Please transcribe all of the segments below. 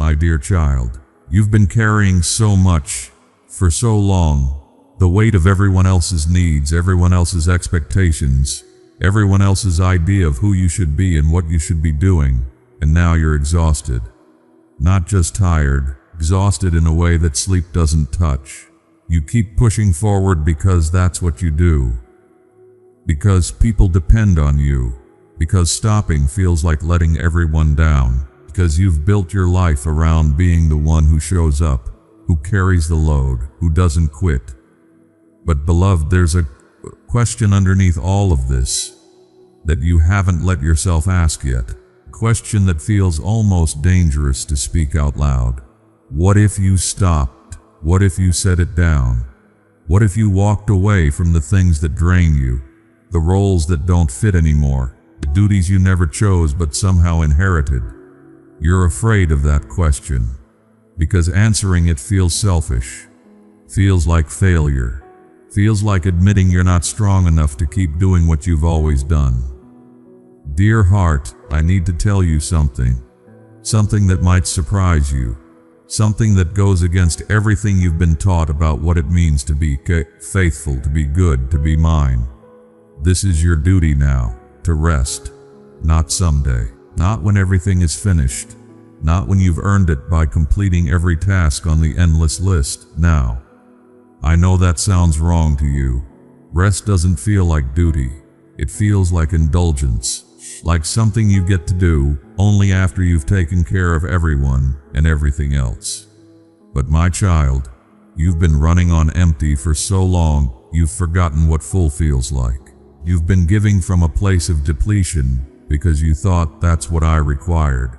My dear child, you've been carrying so much for so long. The weight of everyone else's needs, everyone else's expectations, everyone else's idea of who you should be and what you should be doing, and now you're exhausted. Not just tired, exhausted in a way that sleep doesn't touch. You keep pushing forward because that's what you do. Because people depend on you. Because stopping feels like letting everyone down. Because you've built your life around being the one who shows up, who carries the load, who doesn't quit. But beloved, there's a question underneath all of this that you haven't let yourself ask yet. A question that feels almost dangerous to speak out loud. What if you stopped? What if you set it down? What if you walked away from the things that drain you, the roles that don't fit anymore, the duties you never chose but somehow inherited? You're afraid of that question because answering it feels selfish, feels like failure, feels like admitting you're not strong enough to keep doing what you've always done. Dear heart, I need to tell you something that might surprise you, something that goes against everything you've been taught about what it means to be faithful, to be good, to be mine. This is your duty now, to rest, not someday, not when everything is finished, not when you've earned it by completing every task on the endless list, now. I know that sounds wrong to you. Rest doesn't feel like duty. It feels like indulgence, like something you get to do only after you've taken care of everyone and everything else. But my child, you've been running on empty for so long, you've forgotten what full feels like. You've been giving from a place of depletion because you thought that's what I required.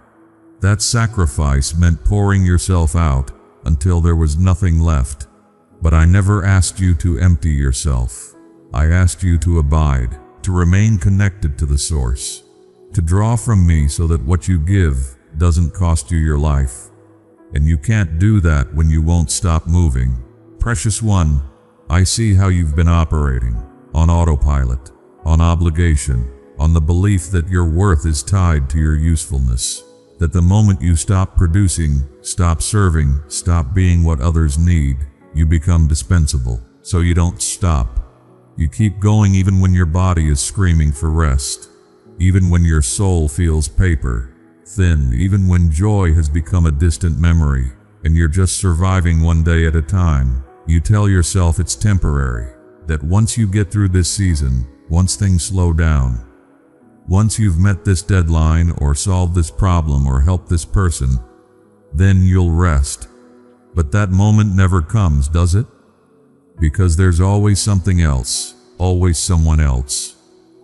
That sacrifice meant pouring yourself out until there was nothing left. But I never asked you to empty yourself. I asked you to abide, to remain connected to the source, to draw from me so that what you give doesn't cost you your life. And you can't do that when you won't stop moving. Precious one, I see how you've been operating, on autopilot, on obligation, on the belief that your worth is tied to your usefulness, that the moment you stop producing, stop serving, stop being what others need, you become dispensable. So you don't stop. You keep going even when your body is screaming for rest, even when your soul feels paper thin, even when joy has become a distant memory and you're just surviving one day at a time. You tell yourself it's temporary, that once you get through this season, once things slow down, once you've met this deadline or solved this problem or helped this person, then you'll rest. But that moment never comes, does it? Because there's always something else, always someone else,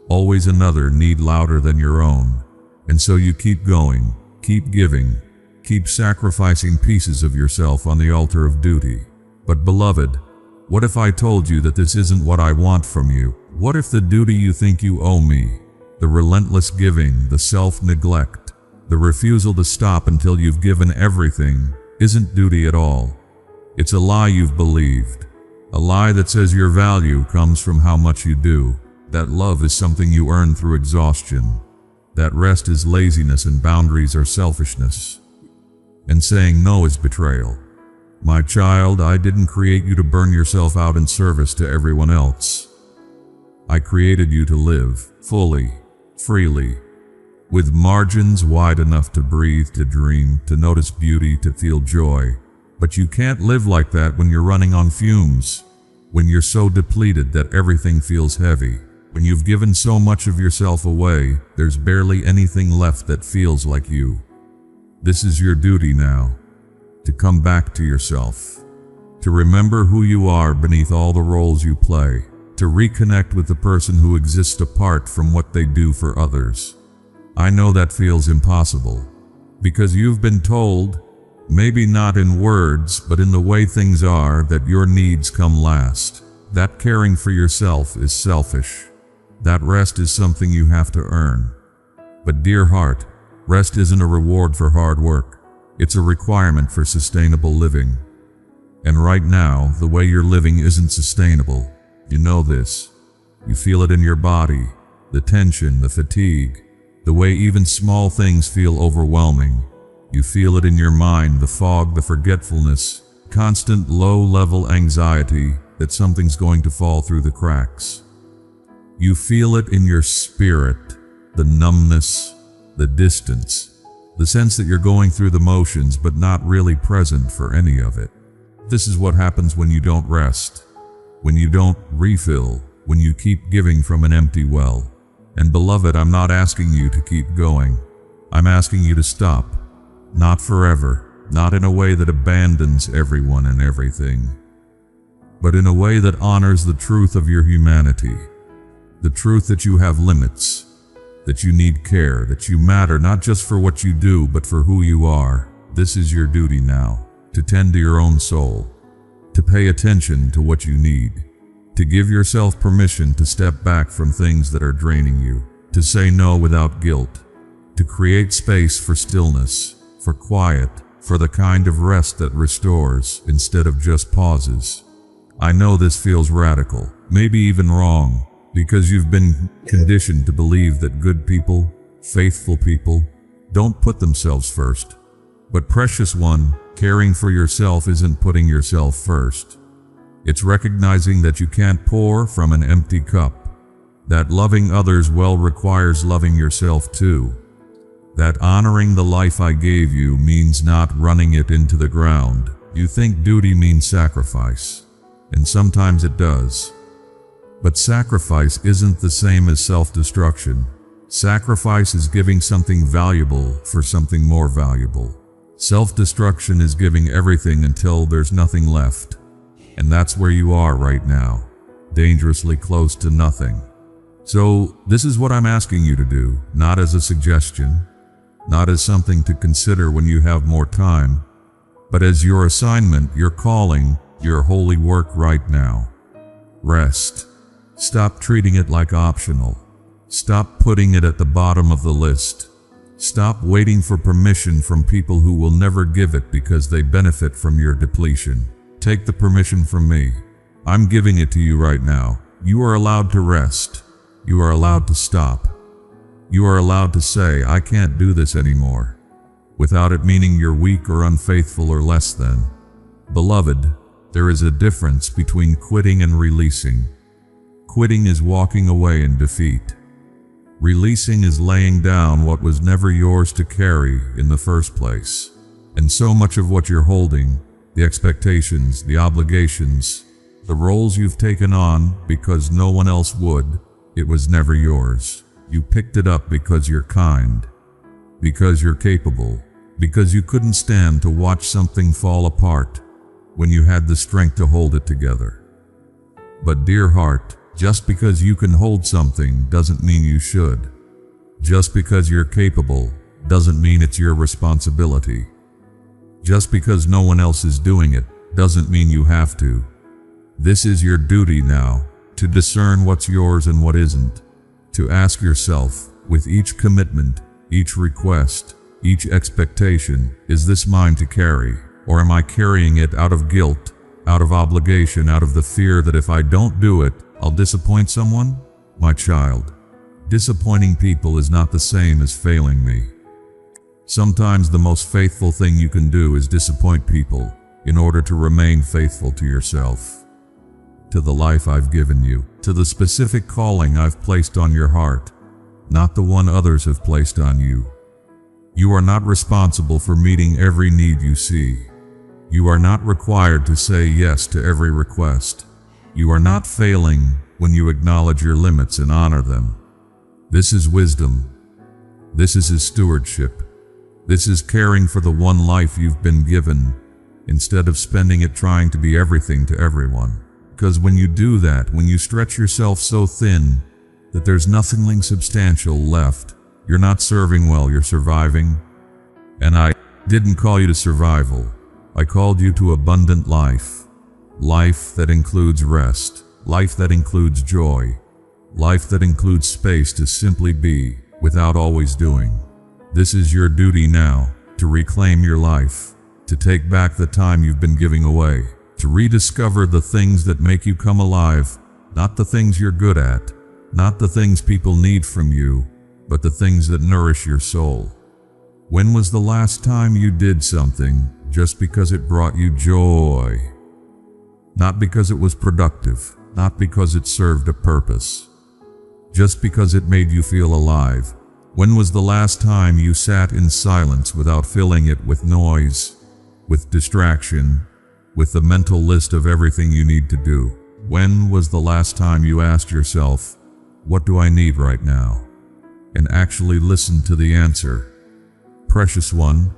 always another need louder than your own. And so you keep going, keep giving, keep sacrificing pieces of yourself on the altar of duty. But beloved, what if I told you that this isn't what I want from you? What if the duty you think you owe me, the relentless giving, the self-neglect, the refusal to stop until you've given everything, isn't duty at all? It's a lie you've believed. A lie that says your value comes from how much you do, that love is something you earn through exhaustion, that rest is laziness and boundaries are selfishness, and saying no is betrayal. My child, I didn't create you to burn yourself out in service to everyone else. I created you to live fully, freely, with margins wide enough to breathe, to dream, to notice beauty, to feel joy. But you can't live like that when you're running on fumes, when you're so depleted that everything feels heavy, when you've given so much of yourself away, there's barely anything left that feels like you. This is your duty now, to come back to yourself, to remember who you are beneath all the roles you play, to reconnect with the person who exists apart from what they do for others. I know that feels impossible, because you've been told, maybe not in words, but in the way things are, that your needs come last, that caring for yourself is selfish, that rest is something you have to earn. But dear heart, rest isn't a reward for hard work, it's a requirement for sustainable living. And right now, the way you're living isn't sustainable. You know this. You feel it in your body, the tension, the fatigue, the way even small things feel overwhelming. You feel it in your mind, the fog, the forgetfulness, constant low-level anxiety that something's going to fall through the cracks. You feel it in your spirit, the numbness, the distance, the sense that you're going through the motions but not really present for any of it. This is what happens when you don't rest, when you don't refill, when you keep giving from an empty well. And beloved, I'm not asking you to keep going. I'm asking you to stop. Not forever, not in a way that abandons everyone and everything, but in a way that honors the truth of your humanity, the truth that you have limits, that you need care, that you matter not just for what you do, but for who you are. This is your duty now, to tend to your own soul, to pay attention to what you need, to give yourself permission to step back from things that are draining you, to say no without guilt, to create space for stillness, for quiet, for the kind of rest that restores instead of just pauses. I know this feels radical, maybe even wrong, because you've been conditioned to believe that good people, faithful people, don't put themselves first. But precious one, caring for yourself isn't putting yourself first. It's recognizing that you can't pour from an empty cup, that loving others well requires loving yourself too, that honoring the life I gave you means not running it into the ground. You think duty means sacrifice, and sometimes it does. But sacrifice isn't the same as self-destruction. Sacrifice is giving something valuable for something more valuable. Self-destruction is giving everything until there's nothing left. And that's where you are right now, dangerously close to nothing. So this is what I'm asking you to do, not as a suggestion, not as something to consider when you have more time, but as your assignment, your calling, your holy work right now. Rest. Stop treating it like optional. Stop putting it at the bottom of the list. Stop waiting for permission from people who will never give it because they benefit from your depletion. Take the permission from me. I'm giving it to you right now. You are allowed to rest. You are allowed to stop. You are allowed to say, I can't do this anymore, without it meaning you're weak or unfaithful or less than. Beloved, there is a difference between quitting and releasing. Quitting is walking away in defeat. Releasing is laying down what was never yours to carry in the first place. And so much of what you're holding, the expectations, the obligations, the roles you've taken on because no one else would, it was never yours. You picked it up because you're kind, because you're capable, because you couldn't stand to watch something fall apart when you had the strength to hold it together. But dear heart, just because you can hold something doesn't mean you should. Just because you're capable doesn't mean it's your responsibility. Just because no one else is doing it doesn't mean you have to. This is your duty now, to discern what's yours and what isn't. To ask yourself, with each commitment, each request, each expectation, is this mine to carry? Or am I carrying it out of guilt, out of obligation, out of the fear that if I don't do it, I'll disappoint someone? My child, disappointing people is not the same as failing me. Sometimes the most faithful thing you can do is disappoint people in order to remain faithful to yourself, to the life I've given you, to the specific calling I've placed on your heart, not the one others have placed on you. You are not responsible for meeting every need you see. You are not required to say yes to every request. You are not failing when you acknowledge your limits and honor them. This is wisdom. This is his stewardship. This is caring for the one life you've been given, instead of spending it trying to be everything to everyone. Because when you do that, when you stretch yourself so thin that there's nothing substantial left, you're not serving well, you're surviving. And I didn't call you to survival. I called you to abundant life. Life that includes rest. Life that includes joy. Life that includes space to simply be, without always doing. This is your duty now, to reclaim your life, to take back the time you've been giving away, to rediscover the things that make you come alive, not the things you're good at, not the things people need from you, but the things that nourish your soul. When was the last time you did something just because it brought you joy? Not because it was productive, not because it served a purpose, just because it made you feel alive. When was the last time you sat in silence without filling it with noise, with distraction, with the mental list of everything you need to do? When was the last time you asked yourself, what do I need right now? And actually listened to the answer. Precious one,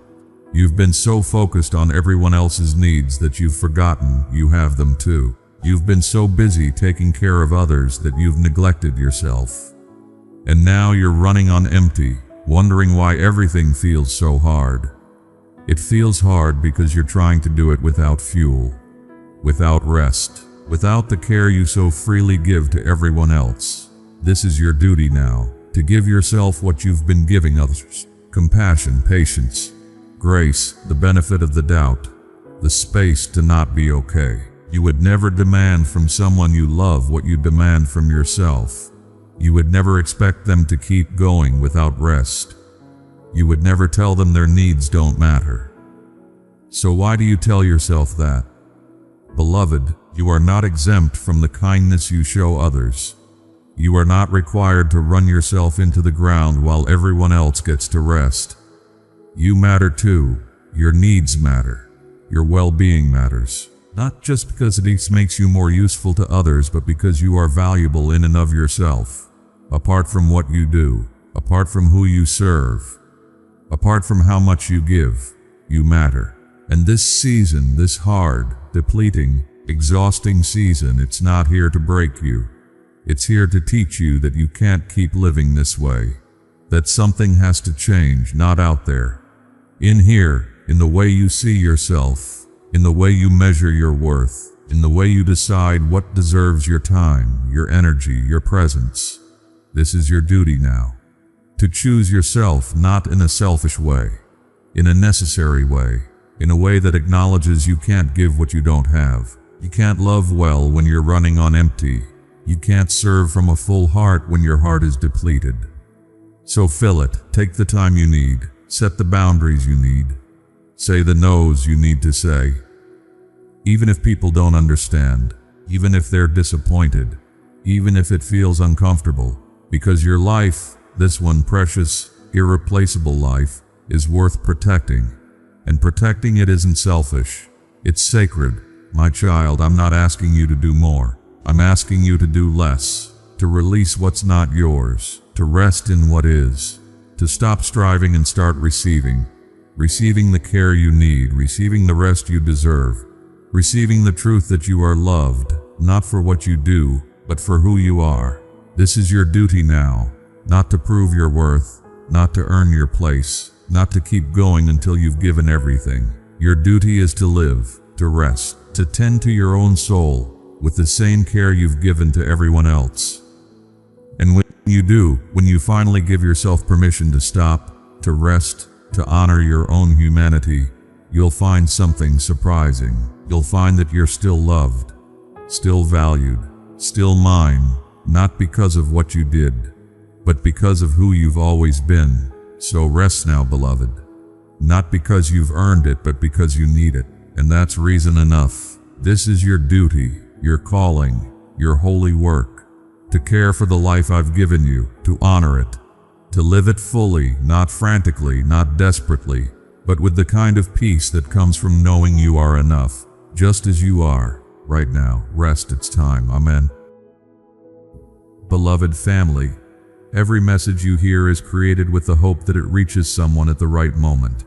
you've been so focused on everyone else's needs that you've forgotten you have them too. You've been so busy taking care of others that you've neglected yourself. And now you're running on empty, wondering why everything feels so hard. It feels hard because you're trying to do it without fuel, without rest, without the care you so freely give to everyone else. This is your duty now, to give yourself what you've been giving others. Compassion, patience, grace, the benefit of the doubt, the space to not be okay. You would never demand from someone you love what you demand from yourself. You would never expect them to keep going without rest. You would never tell them their needs don't matter. So why do you tell yourself that? Beloved, you are not exempt from the kindness you show others. You are not required to run yourself into the ground while everyone else gets to rest. You matter too. Your needs matter. Your well-being matters. Not just because it makes you more useful to others, but because you are valuable in and of yourself. Apart from what you do, apart from who you serve, apart from how much you give, you matter. And this season, this hard, depleting, exhausting season, it's not here to break you. It's here to teach you that you can't keep living this way. That something has to change, not out there. In here, in the way you see yourself, in the way you measure your worth, in the way you decide what deserves your time, your energy, your presence. This is your duty now. To choose yourself not in a selfish way, in a necessary way, in a way that acknowledges you can't give what you don't have. You can't love well when you're running on empty. You can't serve from a full heart when your heart is depleted. So fill it, take the time you need, set the boundaries you need, say the no's you need to say. Even if people don't understand, even if they're disappointed, even if it feels uncomfortable, because your life, this one precious, irreplaceable life, is worth protecting. And protecting it isn't selfish. It's sacred. My child, I'm not asking you to do more. I'm asking you to do less, to release what's not yours, to rest in what is, to stop striving and start receiving. Receiving the care you need, receiving the rest you deserve, receiving the truth that you are loved, not for what you do, but for who you are. This is your duty now, not to prove your worth, not to earn your place, not to keep going until you've given everything. Your duty is to live, to rest, to tend to your own soul with the same care you've given to everyone else. And when you do, when you finally give yourself permission to stop, to rest, to honor your own humanity, you'll find something surprising. You'll find that you're still loved, still valued, still mine, not because of what you did, but because of who you've always been. So rest now, beloved. Not because you've earned it, but because you need it. And that's reason enough. This is your duty, your calling, your holy work. To care for the life I've given you, to honor it, to live it fully, not frantically, not desperately, but with the kind of peace that comes from knowing you are enough, just as you are, right now. Rest, it's time. Amen. Beloved family, every message you hear is created with the hope that it reaches someone at the right moment.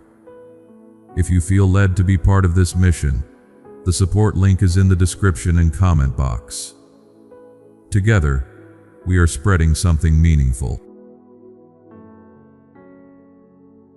If you feel led to be part of this mission, the support link is in the description and comment box. Together, we are spreading something meaningful.